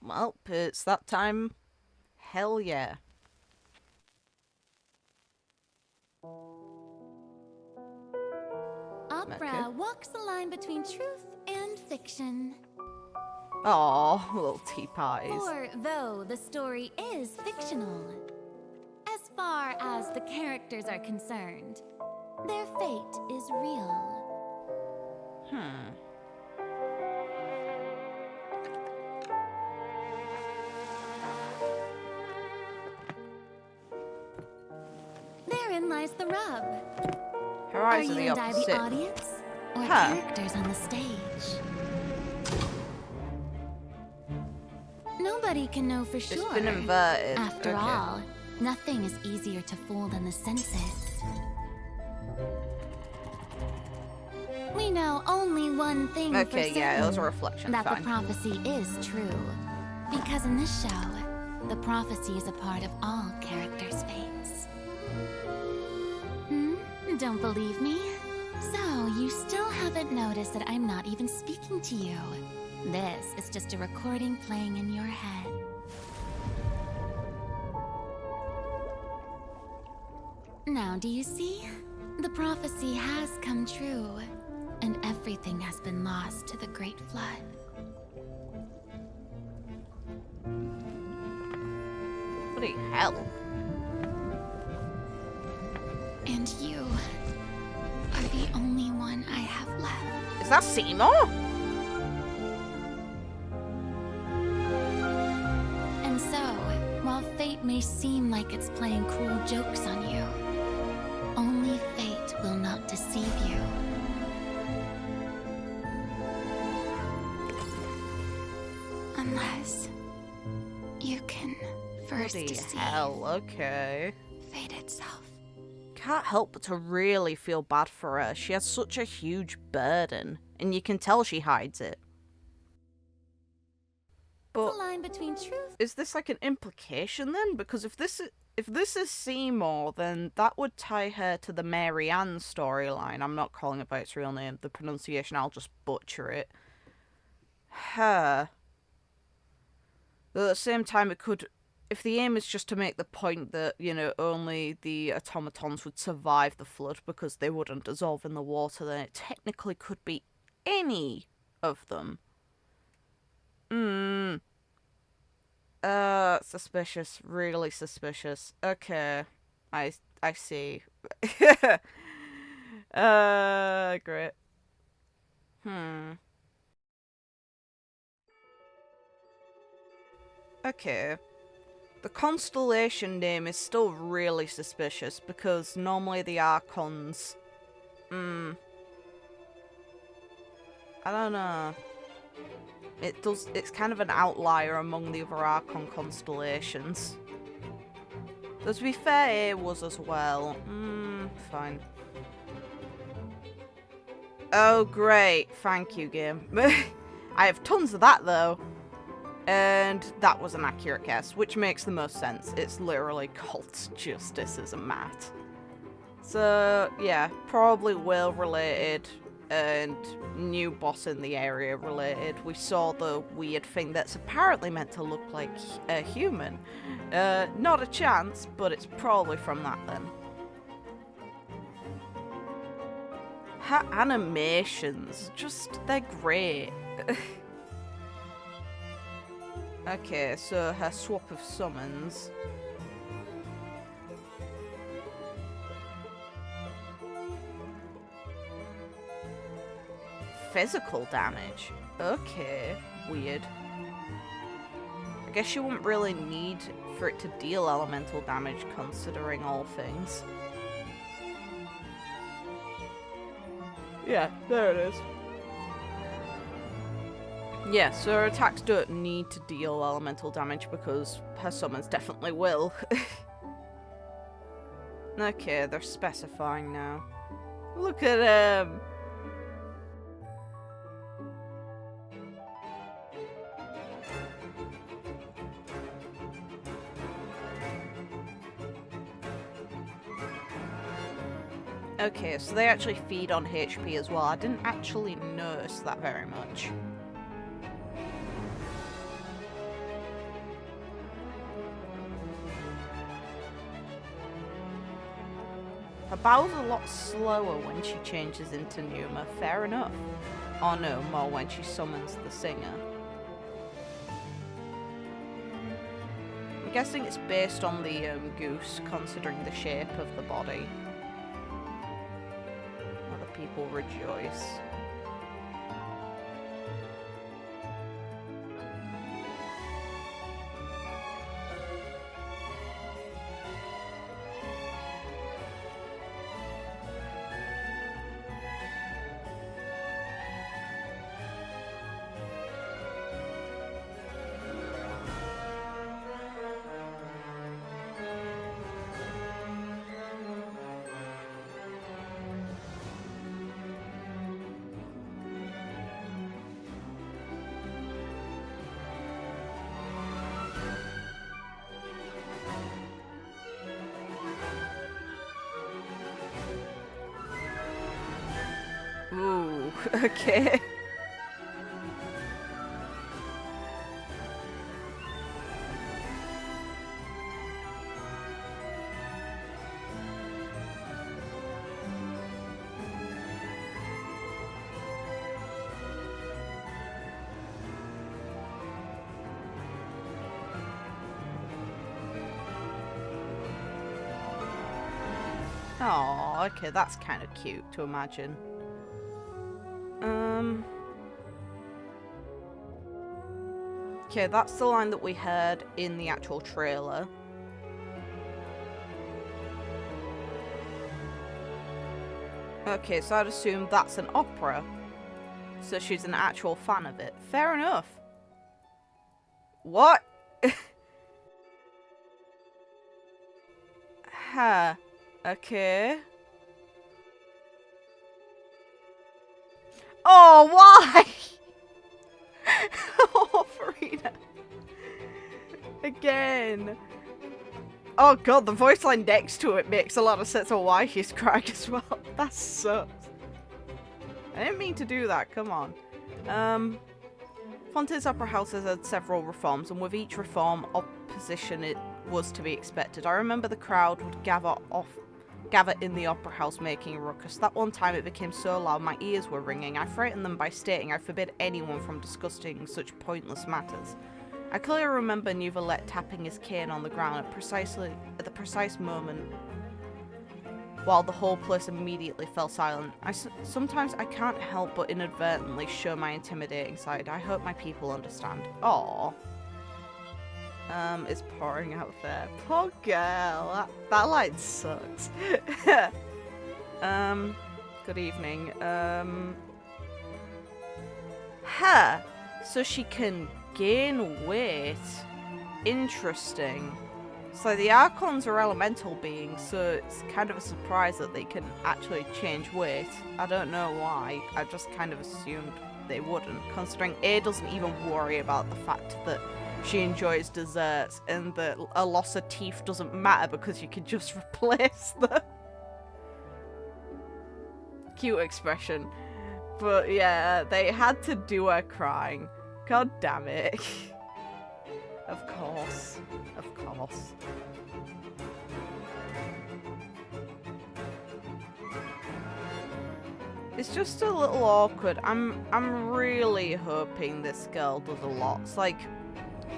Well, it's that time. Hell yeah. Opera walks the line between truth and fiction. Aw, little tea pies. For though the story is fictional, as far as the characters are concerned, their fate is real. Therein lies the rub. Her Are eyes you are the and I opposite. the audience, or characters on the stage? Nobody can know for sure. It's been inverted. After all, nothing is easier to fool than the senses. We know only one thing for certain. Yeah, it was a reflection. That Fine. the prophecy is true. Because in this show, the prophecy is a part of all characters' fates. Don't believe me? So, you still haven't noticed that I'm not even speaking to you. This is just a recording playing in your head. Now, do you see? The prophecy has come true, and everything has been lost to the Great Flood. Bloody hell. And you are the only one I have left. Is that Seymour? And so, while fate may seem like it's playing cruel jokes on you, only fate will not deceive you. Unless you can first Bloody deceive hell, okay. fate itself. Can't help but to really feel bad for her. She has such a huge burden, and you can tell she hides it. But The line between truth. is this like an implication then? Because if this is Seymour, then that would tie her to the Mary Ann storyline. I'm not calling it by its real name. The pronunciation, I'll just butcher it. Her. Though at the same time, it could, if the aim is just to make the point that, you know, only the automatons would survive the flood because they wouldn't dissolve in the water, then it technically could be any of them. Suspicious. Really suspicious. Okay. I see. Great. Okay. The constellation name is still really suspicious because normally the archons... I don't know. It's kind of an outlier among the other archon constellations. Though to be fair, it was as well. Fine. Oh, great. Thank you, game. I have tons of that, though. And that was an accurate guess, which makes the most sense. It's literally cult justice as a mat. So, yeah, probably whale related and new boss in the area related. We saw the weird thing that's apparently meant to look like a human. Not a chance, but it's probably from that then. Her animations, just, they're great. Okay, so her swap of summons. Physical damage. Okay, weird. I guess you wouldn't really need for it to deal elemental damage considering all things. Yeah, there it is. Yeah, so her attacks don't need to deal elemental damage because her summons definitely will. Okay, they're specifying now. Look at him! Okay, so they actually feed on HP as well. I didn't actually notice that very much. Her bow's a lot slower when she changes into Numa, fair enough. Or no, more when she summons the singer. I'm guessing it's based on the goose, considering the shape of the body. Other people rejoice. Ooh, okay. Oh, okay, that's kind of cute to imagine. Okay, that's the line that we heard in the actual trailer. Okay, so I'd assume that's an opera. So she's an actual fan of it. Fair enough. What? Huh. Okay. Oh, why? Oh, Furina. Again. Oh god, the voice line next to it makes a lot of sense of why she's crying as well. That sucks. I didn't mean to do that, come on. Fontaines Opera House has had several reforms, and with each reform, opposition it was to be expected. I remember the crowd would gather in the opera house making a ruckus. That one time it became so loud my ears were ringing. I frightened them by stating I forbid anyone from discussing such pointless matters. I clearly remember Neuvillette tapping his cane on the ground at the precise moment, while the whole place immediately fell silent. Sometimes I can't help but inadvertently show my intimidating side. I hope my people understand. Aww. It's pouring out there. Poor girl. That line sucks. Good evening. Huh. So she can gain weight. Interesting. So the archons are elemental beings, so it's kind of a surprise that they can actually change weight. I don't know why. I just kind of assumed they wouldn't, considering A doesn't even worry about the fact that she enjoys desserts and that a loss of teeth doesn't matter because you can just replace them. Cute expression. But yeah, they had to do her crying. God damn it. Of course. Of course. It's just a little awkward. I'm really hoping this girl does a lot. It's like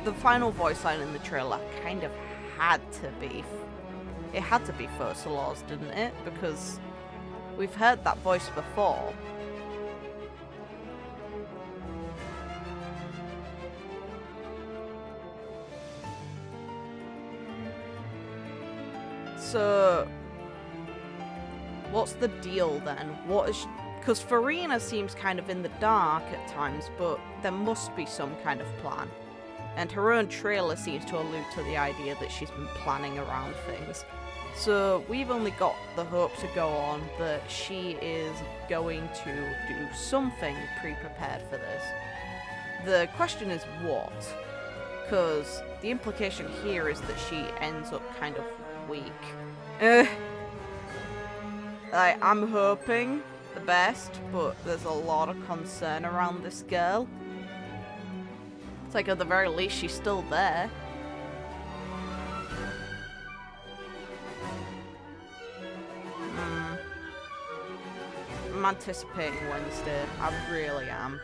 the final voice line in the trailer kind of had to be. It had to be focalors, didn't it? Because we've heard that voice before. So, what's the deal then? What is... Because Furina seems kind of in the dark at times, but there must be some kind of plan. And her own trailer seems to allude to the idea that she's been planning around things. So we've only got the hope to go on that she is going to do something pre-prepared for this. The question is what? Because the implication here is that she ends up kind of weak. I'm hoping the best, but there's a lot of concern around this girl. It's like at the very least she's still there. I'm anticipating Wednesday. I really am.